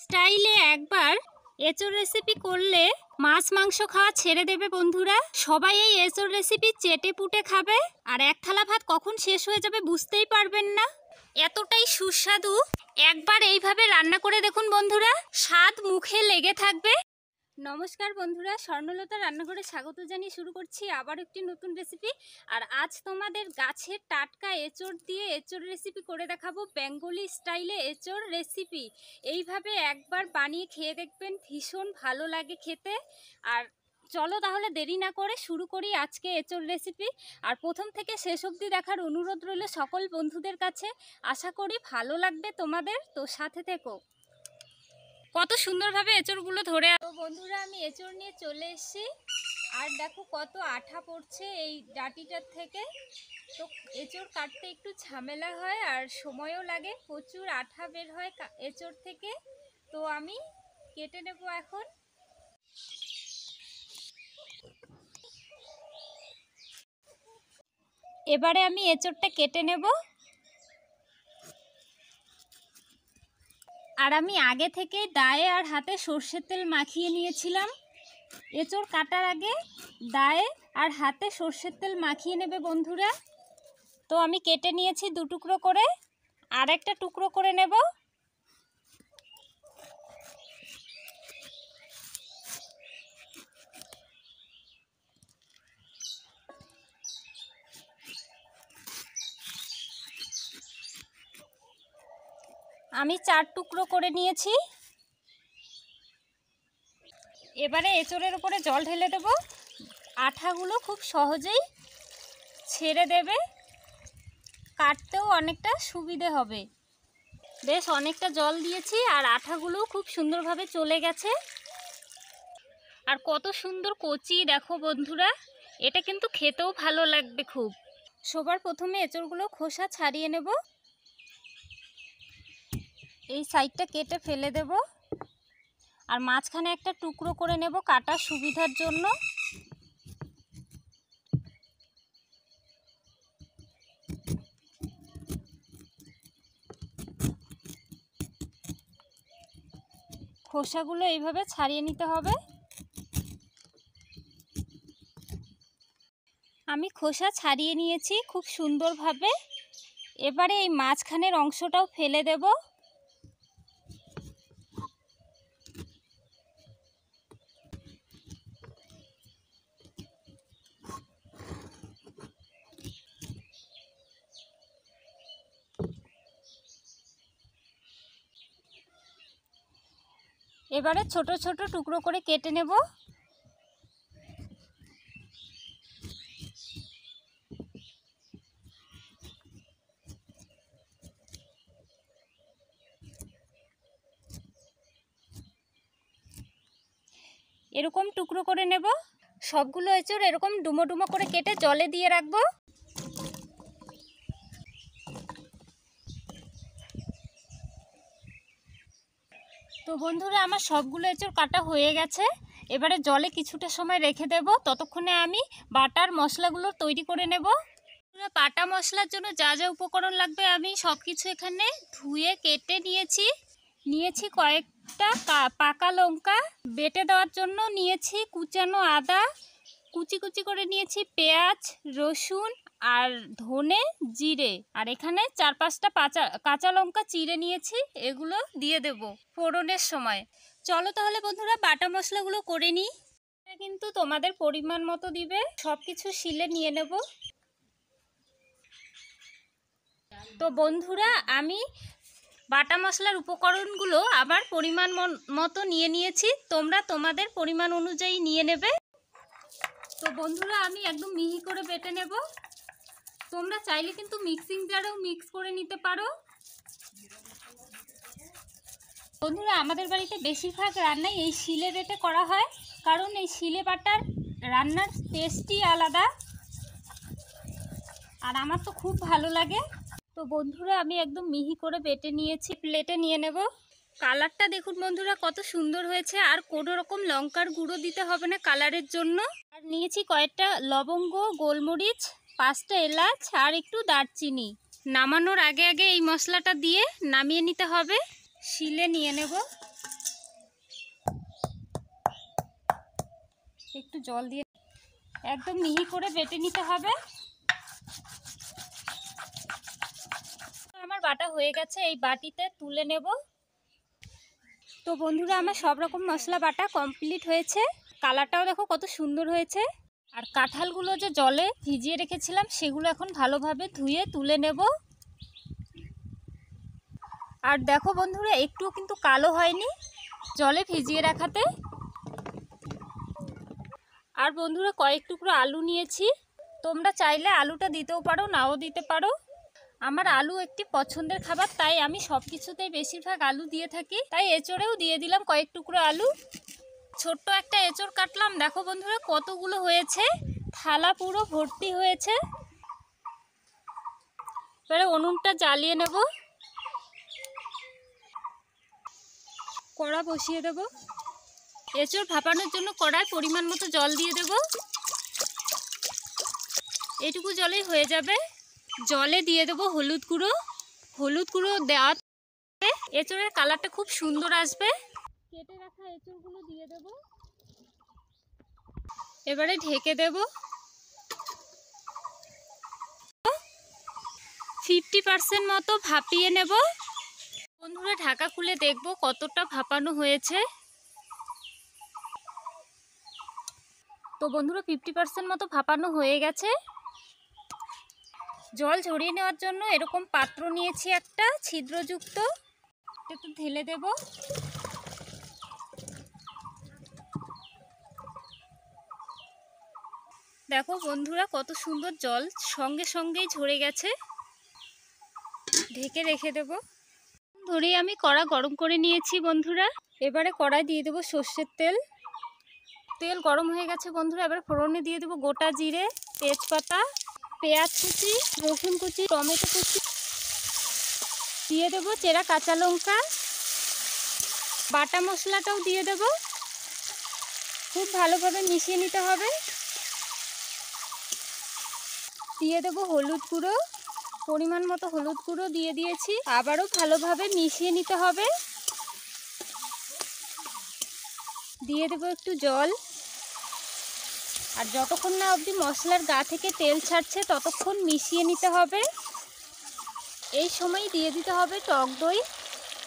স্টাইলে একবার এঁচোড় রেসিপি করলে মাছ মাংস খাওয়া ছেড়ে দেবে বন্ধুরা। সবাই এই এঁচোড় রেসিপি চেটে পুটে খাবে আর এক থালা ভাত কখন শেষ হয়ে যাবে বুঝতেই পারবেন না, এতটাই সুস্বাদু। একবার এইভাবে রান্না করে দেখুন বন্ধুরা, স্বাদ মুখে লেগে থাকবে। নমস্কার বন্ধুরা, স্বর্ণলতা রান্নাঘরে স্বাগত জানিয়ে শুরু করছি আবার একটি নতুন রেসিপি। আর আজ তোমাদের গাছের টাটকা এঁচোড় দিয়ে এঁচোড় রেসিপি করে দেখাবো, বেঙ্গলি স্টাইলে এঁচোড় রেসিপি। এইভাবে একবার বানিয়ে খেয়ে দেখবেন, ভীষণ ভালো লাগে খেতে। আর চলো তাহলে দেরি না করে শুরু করি আজকে এঁচোড় রেসিপি। আর প্রথম থেকে শেষ অবধি দেখার অনুরোধ রইল সকল বন্ধুদের কাছে। আশা করি ভালো লাগবে তোমাদের, তো সাথে থেকো। কত সুন্দরভাবে এঁচোড়গুলো ধরে। তো বন্ধুরা, আমি এঁচোড় নিয়ে চলে এসেছি। আর দেখো কত আঠা পড়ছে এই ডাঁটিটার থেকে। তো এঁচোড় কাটতে একটু ঝামেলা হয় আর সময়ও লাগে, প্রচুর আঠা বের হয় এঁচোড় থেকে। তো আমি কেটে নেব এখন। এবারে আমি এঁচোড়টা কেটে নেব। আর আমি আগে থেকে দায়ে আর হাতে সর্ষের তেল মাখিয়ে নিয়েছিলাম। এঁচোড় কাটার আগে দায়ে আর হাতে সর্ষের তেল মাখিয়ে নেবে বন্ধুরা। তো আমি কেটে নিয়েছি দু টুকরো করে, আর একটা টুকরো করে নেব। আমি 4 টুকরো করে নিয়েছি। এবারে এঁচোড়ের উপরে জল ঢেলে দেব, আঠাগুলো খুব সহজেই ছেড়ে দেবে, কাটতেও অনেকটা সুবিধে হবে। বেশ অনেকটা জল দিয়েছি আর আঠাগুলো খুব সুন্দরভাবে চলে গেছে। আর কত সুন্দর কচি দেখো বন্ধুরা, এটা কিন্তু খেতেও ভালো লাগবে খুব। সবার প্রথমে এঁচোড়গুলো খোসা ছাড়িয়ে নেব। এই সাইডটা কেটে ফেলে দেব আর মাঝখানে একটা টুকরো করে নেব কাটার সুবিধার জন্য। খোসাগুলো এইভাবে ছাড়িয়ে নিতে হবে। আমি খোসা ছাড়িয়ে নিয়েছি খুব সুন্দরভাবে। এবারে এই মাঝখানের অংশটাও ফেলে দেব। এবারে ছোট ছোট টুকরো করে কেটে নেব। এরকম টুকরো করে নেব। সবগুলো এঁচোড় এরকম ডুমো ডুমো করে কেটে জলে দিয়ে রাখবো। তো বন্ধুরা, আমার সবগুলো এঁচোড় কাটা হয়ে গেছে। এবারে জলে কিছুটা সময় রেখে দেব, ততক্ষণে আমি বাটার মশলাগুলো তৈরি করে নেব। বাটা মশলার জন্য যা যা উপকরণ লাগবে আমি সব কিছু এখানে ধুয়ে কেটে নিয়েছি কয়েকটা পাকা লঙ্কা, বেটে দেওয়ার জন্য নিয়েছি কুচানো আদা, কুচি কুচি করে নিয়েছি পেঁয়াজ, রসুন আর ধনে জিরে, আর এখানে 4-5টা কাঁচা লঙ্কা চিড়ে নিয়েছি। এগুলো দিয়ে দেব ফোড়নের সময়। চলো তাহলে বন্ধুরা বাটা মশলাগুলো করে নিই। এটা কিন্তু তোমাদের পরিমাণ মতো দিবে। সব কিছু শিলে নিয়ে নেব। তো বন্ধুরা, আমি বাটা মশলার উপকরণগুলো আবার পরিমাণ মতো নিয়ে নিয়েছি, তোমরা তোমাদের পরিমাণ অনুযায়ী নিয়ে নেবে। তো বন্ধুরা, আমি একদম মিহি করে বেটে নেব। তোমরা চাইলে কিন্তু মিক্সিং জারেও মিক্স করে নিতে পারো। বন্ধুরা, আমাদের বাড়িতে বেশিরভাগ রান্নাই এই শিলে বেটে করা হয়, কারণ এই শিলে বাটার রান্নার টেস্টই আলাদা, আর আমার তো খুব ভালো লাগে। তো বন্ধুরা, আমি একদম মিহি করে বেটে নিয়েছি, প্লেটে নিয়ে নেব। কালারটা দেখুন বন্ধুরা কত সুন্দর হয়েছে, আর কোনো রকম লঙ্কার গুঁড়ো দিতে হবে না কালারের জন্য। আর নিয়েছি কয়েকটা লবঙ্গ, গোলমরিচ, 5টা এলাচ আর একটু দারচিনি। নামানোর আগে আগে এই মশলাটা দিয়ে নামিয়ে নিতে হবে। শিলে নিয়ে নেব। একটু জল দিয়ে একদম মিহি করে বেটে নিতে হবে। আমার বাটা হয়ে গেছে, এই বাটিতে তুলে নেব। তো বন্ধুরা আমার সব রকম মশলা বাটা কমপ্লিট হয়েছে। কালারটাও দেখো কত সুন্দর হয়েছে। আর কাঁঠালগুলো যে জলে ভিজিয়ে রেখেছিলাম সেগুলো এখন ভালোভাবে ধুয়ে তুলে নেব। আর দেখো বন্ধুরা একটুও কিন্তু কালো হয়নি জলে ভিজিয়ে রাখাতে। আর বন্ধুরা কয়েক টুকরো আলু নিয়েছি, তোমরা চাইলে আলুটা দিতেও পারো, নাও দিতে পারো। আমার আলু একটি পছন্দের খাবার, তাই আমি সব কিছুতেই বেশিরভাগ আলু দিয়ে থাকি, তাই এঁচড়েও দিয়ে দিলাম কয়েক টুকরো আলু। ছোট্ট একটা এঁচড় কাটলাম, দেখো বন্ধুরা কতগুলো হয়েছে, থালা পুরো ভর্তি হয়েছে। এবারে উনুনটা জ্বালিয়ে নেব, কড়া বসিয়ে দেব। এঁচড় ভাপানোর জন্য কড়ায় পরিমাণ মতো জল দিয়ে দেব। এটুকু জলেই হয়ে যাবে। জলে দিয়ে দেব হলুদ গুঁড়ো। হলুদ গুঁড়ো দেওয়াতে এঁচড়ের কালারটা খুব সুন্দর আসবে। কেটে রাখা এঁচড়গুলো দিয়ে দেব। এবারে ঢেকে দেব। 50% মতো ভাপিয়ে নেব। বন্ধুরা ঢাকা খুলে দেখব কতটা ভাপানো হয়েছে। তো বন্ধুরা 50% মতো ভাপানো হয়ে গেছে। জল ঝরিয়ে নেওয়ার জন্য এরকম পাত্র নিয়েছি একটা ছিদ্রযুক্ত, একটু ঢেলে দেব। দেখো বন্ধুরা কত সুন্দর জল সঙ্গে সঙ্গেই ঝরে গেছে। ঢেকে রেখে দেব। ধরে আমি কড়া গরম করে নিয়েছি বন্ধুরা। এবারে কড়াই দিয়ে দেব সর্ষের তেল। তেল গরম হয়ে গেছে বন্ধুরা। এবার ফোড়নে দিয়ে দেব গোটা জিরে, তেজপাতা, পেঁয়াজ কুচি, রসুন কুচি, টমেটো কুচি, দিয়ে দেব চেরা কাঁচা লঙ্কা, বাটা মশলাটাও দিয়ে দেব। খুব ভালোভাবে মিশিয়ে নিতে হবে। দিয়ে দেব হলুদ গুঁড়ো, পরিমাণ মতো হলুদ গুঁড়ো দিয়ে দিয়েছি। আবারও ভালোভাবে মিশিয়ে নিতে হবে। দিয়ে দেব একটু জল। আর যতক্ষণ না অবধি মশলার গা থেকে তেল ছাড়ছে ততক্ষণ মিশিয়ে নিতে হবে। এই সময় দিয়ে দিতে হবে টক দই।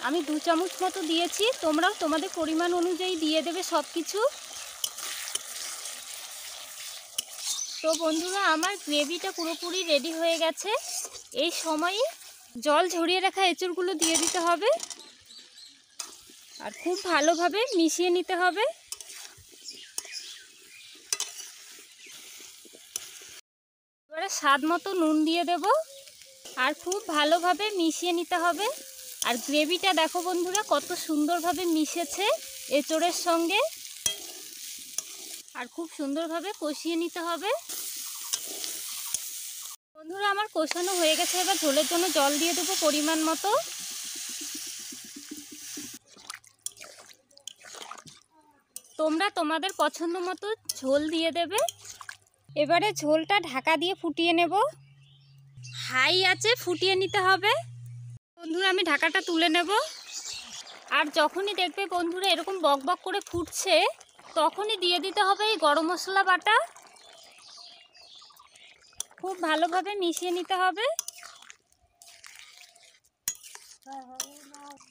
আমি 2 চামচ মতো দিয়েছি, তোমরাও তোমাদের পরিমাণ অনুযায়ী দিয়ে দেবে সব কিছু। তো বন্ধুরা আমার গ্রেভিটা পুরোপুরি রেডি হয়ে গেছে। এই সময়ে জল ঝরিয়ে রাখা এঁচড়গুলো দিয়ে দিতে হবে আর খুব ভালোভাবে মিশিয়ে নিতে হবে। এবারে স্বাদ মতো নুন দিয়ে দেব আর খুব ভালোভাবে মিশিয়ে নিতে হবে। আর গ্রেভিটা দেখো বন্ধুরা কত সুন্দরভাবে মিশেছে এঁচড়ের সঙ্গে। আর খুব সুন্দরভাবে কষিয়ে নিতে হবে। বন্ধুরা আমার কষানো হয়ে গেছে। এবার ঝোলের জন্য জল দিয়ে দেবো পরিমাণ মতো। তোমরা তোমাদের পছন্দ মতো ঝোল দিয়ে দেবে। এবারে ঝোলটা ঢাকা দিয়ে ফুটিয়ে নেব। হাই আঁচে ফুটিয়ে নিতে হবে। বন্ধুরা আমি ঢাকাটা তুলে নেব। আর যখনই দেখবে বন্ধুরা এরকম বক বক করে ফুটছে তখনই দিয়ে দিতে হবে এই গরম মশলা বাটা। খুব ভালোভাবে মিশিয়ে নিতে হবে।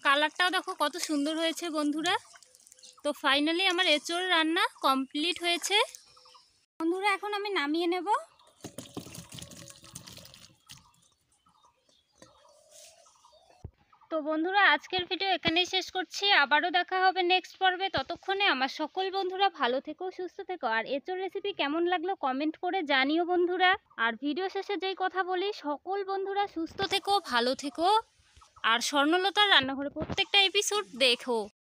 কালারটাও দেখো কত সুন্দর হয়েছে বন্ধুরা। তো ফাইনালি আমার এঁচড় রান্না কমপ্লিট হয়েছে। বন্ধুরা এখন আমি নামিয়ে নেব। তো বন্ধুরা আজকের ভিডিও এখানেই শেষ করছি। আবারও দেখা হবে নেক্সট পর্বে। ততক্ষণে আমার সকল বন্ধুরা ভালো থেকো, সুস্থ থেকো। আর এঁচড় রেসিপি কেমন লাগলো কমেন্ট করে জানিও বন্ধুরা। আর ভিডিও শেষে যেই কথা বলি, সকল বন্ধুরা সুস্থ থেকো, ভালো থেকো। আর স্বর্ণলতার রান্নাঘরে প্রত্যেকটা এপিসোড দেখো।